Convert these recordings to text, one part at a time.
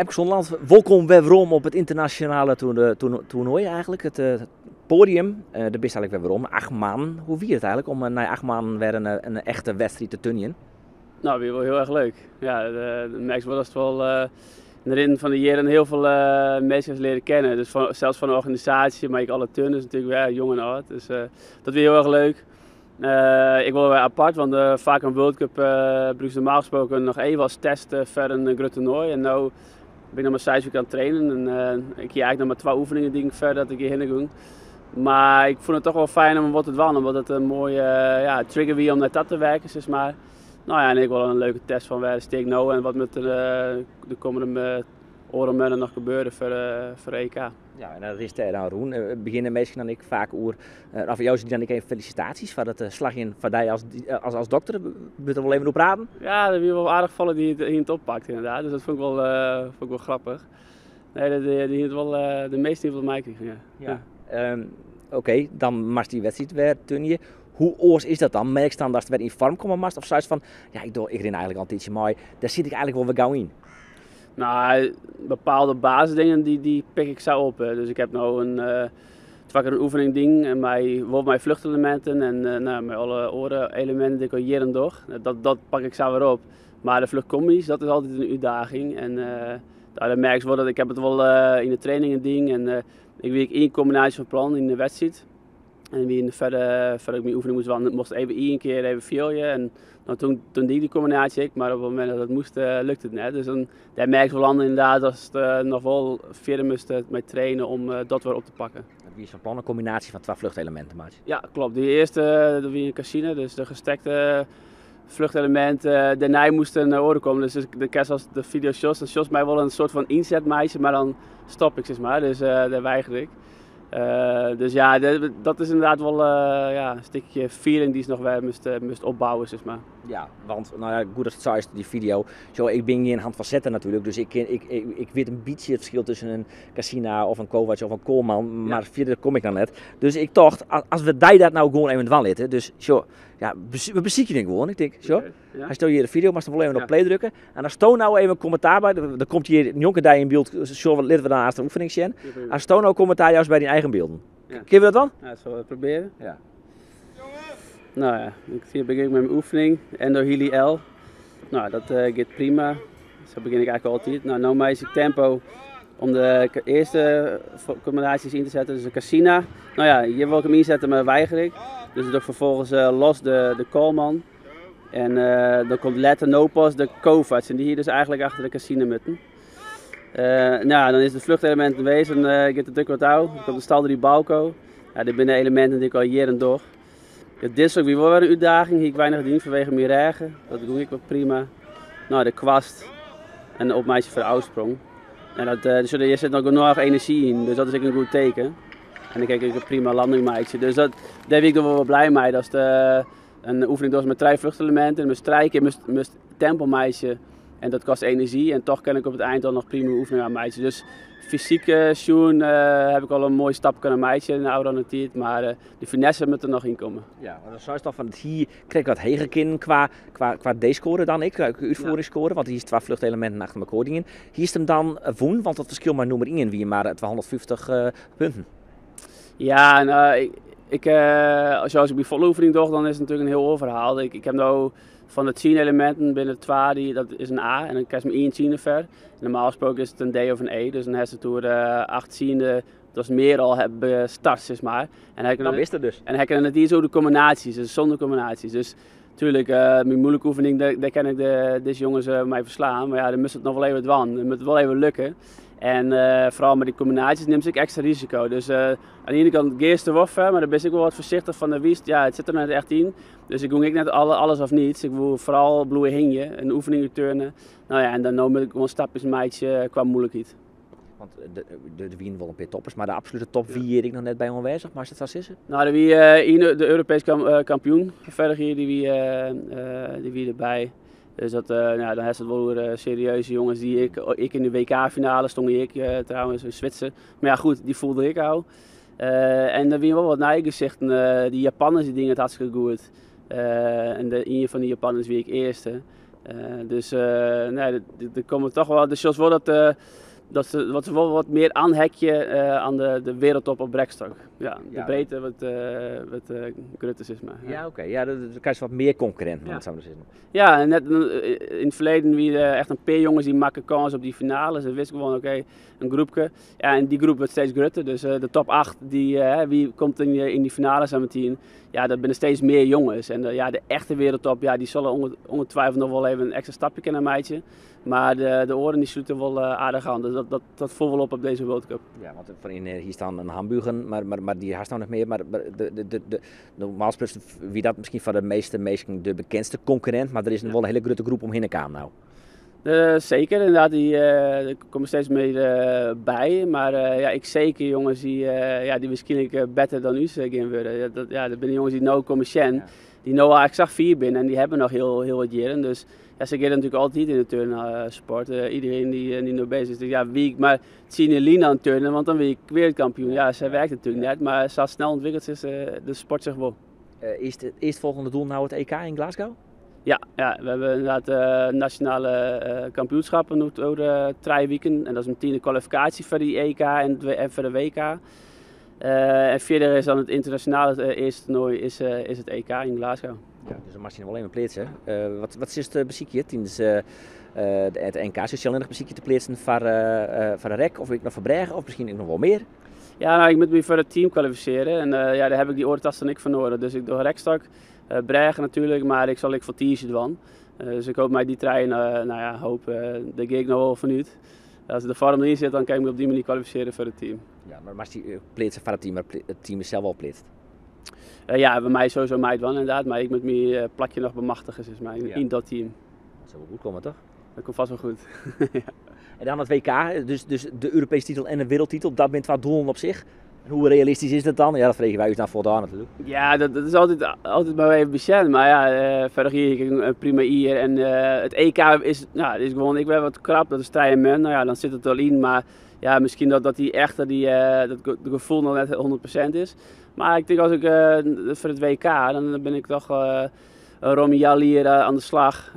Epkersonland, welkom weerom op het internationale toernooi eigenlijk. Het podium, daar bist eigenlijk weerom. 8 man. Hoe wie het eigenlijk om na 8 man weer een echte wedstrijd te tunnen? Nou, weer wel heel erg leuk. Ja, de merk wel dat het wel in de rin van de jaren heel veel mensen leren kennen. Dus zelfs van de organisatie, maar ik alle turners natuurlijk weer jong en oud. Dus dat weer heel erg leuk. Ik wil weer apart, want vaak een World Cup gebruik normaal gesproken nog even als test voor een groot toernooi. En nu ben ik nog maar 6 weken aan het trainen. En ik hier eigenlijk nog maar 2 oefeningen die ik verder dat ik hierheen ging. Maar ik vond het toch wel fijn om wat te doen, omdat het een mooie trigger weer om naar dat te werken, zeg maar. Nou ja, en ik wil een leuke test van waar steek nou en wat met de komende oren nog gebeuren voor EK. Ja, en dat is daar dan Roen. Beginnen mensen dan ik vaak over. Of jou dan ik even felicitaties voor dat slag in van jij als dokter. Moet er wel even op raden? Ja, er zijn wel aardig vallen die het oppakt inderdaad. Dus dat vond ik wel grappig. Nee, die het wel de meeste die van mij kregen. Ja. Oké, dan mag die wedstrijd weer turnen. Hoe oors is dat dan? Merk je dan dat het weer in vorm komen mast? Of zoiets van, ja, ik ren eigenlijk al een tijdje mooi. Daar zit ik eigenlijk wel weer gauw in. Nou, bepaalde basisdingen die pik ik zo op. Dus ik heb nou een oefening ding en mijn vluchtelementen en met alle oren-elementen die ik al hier en door. Dat pak ik zo weer op. Maar de vluchtcombi's, dat is altijd een uitdaging. En dan merk je wel dat ik heb het wel in de training een ding. En ik weet één combinatie van plan in de wedstrijd. En wie verder ik mijn oefening moest wandelen, moest even één keer even filmen. En nou, toen die combinatie ik, maar op het moment dat het moest, lukte het net. Dus daar merk je wel aan inderdaad dat het nog wel verder moest met trainen om dat weer op te pakken. Wie is van plan een combinatie van 2 vluchtelementen, maat? Ja, klopt. Die eerste, dat was een casino, dus de gestekte vluchtelement, daarna moesten naar oren komen. Dus de kerst als de video shots, dan shots mij wel een soort van inzetmeisje, maar dan stop ik, zeg maar. Dus daar weiger ik. Dus ja, dat is inderdaad wel een stukje feeling die ze nog wel moest opbouwen, zeg maar. Ja, want nou ja, goed als het zo is, die video. Zo, ik ben hier in hand van zetten natuurlijk, dus ik weet een beetje het verschil tussen een Cassina of een Kovac of een Koolman, maar verder kom ik dan net. Dus ik dacht, als we dat nou gewoon even wel letten, dus zo, ja, we bezieken het gewoon. Ik denk, zo, hij stel hier de video, maar ze wel even op play drukken. En als toon nou even een commentaar bij, dan komt hier een jonker die in beeld, zo laten we dan aan de oefening zien. Als toon nou commentaar juist bij die eigen beelden. Kunnen we dat dan? Ja, dat zullen we proberen. Ja. Nou ja, ik begin met mijn oefening, Endo Healy L. Nou, dat gaat prima. Zo begin ik eigenlijk altijd. Nou meis ik tempo om de eerste combinaties in te zetten, dus de Cassina. Nou ja, hier wil ik hem inzetten, maar weiger ik. Dus ik doe vervolgens los de Koolman. En dan komt letter no-pas de Kovac en die hier dus eigenlijk achter de Cassina mutten. Nou, dan is het vluchtelement geweest en gaat het druk wat touw. Dan komt de stal 3 Balco. Ja, dit zijn de elementen die ik al hier en door. Dit is ook weer wel een uitdaging, hier ik weinig dien vanwege mijn regen. Dat doe ik wel prima. Nou, de kwast en de opmeisje voor de uitsprong. En dus je zit nog energie in, dus dat is ook een goed teken. En dan kijk ik een prima landingmeisje. Dus daar ben ik er wel blij mee. Dat is een oefening door met 3 vluchtelementen. En mijn strijken, mijn tempomeisje. En dat kost energie. En toch kan ik op het eind al nog prima oefeningen aan meisje. Dus fysiek schoen heb ik al een mooie stap kunnen meisje in de oude tijd. Maar de finesse moet er nog in komen. Ja, maar dan zou je toch van het hier krijg ik wat heger qua D-score dan ik, uitvoering scoren. Want hier is 2 vluchtelementen achter elkaar dingen. Hier is hem dan woen, want dat verschil maar nummer 1 wie maar 250 punten. Ja, nou, zoals ik bij volle oefening doe, dan is het natuurlijk een heel verhaal. Ik heb nou van de 10 elementen binnen 2, dat is een A en dan krijg je 1 tiende ver. Normaal gesproken is het een D of een E, dus een hersentoer 8 tiende, dat is meer al hebben start, zeg maar. En dan wist het dus. En hij kan het hier zo de combinaties, dus zonder combinaties. Dus natuurlijk, mijn moeilijke oefening, daar kan ik deze jongens mij verslaan, maar ja, dan moet het nog wel even doen, dan moet het wel even lukken. En vooral met die combinaties neemt ik extra risico. Dus aan de ene kant geest de woffer, maar dan ben ik wel wat voorzichtig van de wiest. Ja, het zit er net echt in. Dus ik doe net alles of niets. Ik wil vooral bloeien hingen, een oefening turnen. Nou ja, en dan moet ik gewoon stapjes meidje qua moeilijkheid. Want de wien wel een paar toppers, maar de absolute top 4 ik nog net bij aanwezig, maar is het zo is? Nou, de Europees kampioen verder hier, die wie erbij. Dus dan heeft het wel weer serieuze jongens die ik in de WK-finale stond ik trouwens in Zwitser. Maar ja goed, die voelde ik al. En dan weer wel wat nijgezichten. Die Japanners die dingen het hartstikke goed. En een van die Japanners wie ik eerste. Dus nee, er komen toch wel, dus zoals wel dat ze wel wat meer aanhekje aan de wereldtop op brekstok. Ja, de breedte wat Grutters is maar. Ja, oké. Ja, dan kan je wat meer concurrent, om het zo maar te zeggen. Ja, en net in het verleden wie echt een paar jongens die maken kans op die finales. Ze wisten gewoon, oké, een groepje. Ja, en die groep wordt steeds groter. Dus de top 8, wie komt in die finales aan mijn team? Ja, dat zijn steeds meer jongens. En de echte wereldtop, ja, die zullen ongetwijfeld nog wel even een extra stapje kunnen meidje. Maar de oren die sluiten wel aardig aan. Dus dat voelt wel op deze World Cup. Ja, want hier staan een Hamburger, maar die haast nou nog meer. Maar normaal gesproken wie dat misschien van de meeste mensen de bekendste concurrent, maar er is wel een hele grote groep omheen elkaar nou. Zeker, inderdaad, er komen steeds meer bij. Maar ik zeker jongens die waarschijnlijk beter dan u gaan worden. Dat zijn jongens die nou komen zien, die nou eigenlijk zag 4 binnen en die hebben nog heel wat jaren. Dus ja, ze gaan natuurlijk altijd in de turnsport. Iedereen die nu bezig is. Dus ja, wie ik maar zien in Lina aan het turnen, want dan ben ik wereldkampioen. Ja, zij werkt natuurlijk net, maar ze had snel ontwikkeld is de sport zich wel. Is het eerstvolgende doel nou het EK in Glasgow? Ja, we hebben inderdaad nationale kampioenschappen nu over 3 weken. En dat is meteen de kwalificatie voor die EK en voor de WK. En verder is dan het internationale eerste toernooi is het EK in Glasgow. Ja, dus dan mag je nog wel even plaatsen. Wat is het beziekje tijdens het NK? Is je alleen nog beziekje te plaatsen voor de rek of ik nog voor Bregen of misschien nog wel meer? Ja, nou, ik moet me voor het team kwalificeren en daar heb ik die oortasten ik van nodig. Dus ik doe rekstok, Bregen natuurlijk, maar ik zal voor Tiertje doen. Dus ik hoop mij die trein, daar ga ik nog wel vanuit. Als de vorm erin zit, dan kan ik me op die manier kwalificeren voor het team. Ja, maar als die plaatsen voor het team, maar het team is zelf wel plaatst? Ja, bij mij sowieso mij wel inderdaad, maar ik moet mijn plakje nog bemachtigen in dat team. Dat zou wel goed komen toch? Dat komt vast wel goed. Ja. En dan het WK, dus de Europese titel en de wereldtitel, dat bent wat doelen op zich. En hoe realistisch is dat dan? Ja, dat vregen wij u dan voldaan natuurlijk. Ja, dat is altijd maar even bekend. Maar ja, verder hier een prima hier. En het EK is gewoon, ik ben wat krap, dat is strijden men. Nou ja, dan zit het wel in. Maar ja, misschien dat die echte, dat gevoel nog net 100% is. Maar ik denk als ik voor het WK, dan ben ik toch Romial hier aan de slag.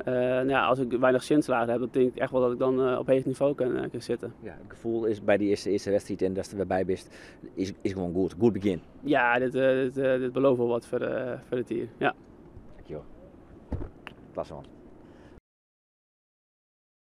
Als ik weinig zinslagen heb, dan denk ik echt wel dat ik dan op hoog niveau kan zitten. Ja, het gevoel is bij die eerste wedstrijd en dat je er bij bent, is gewoon goed. Goed begin. Ja, dit belooft wel wat voor het hier. Ja. Dankjewel. Klasse man.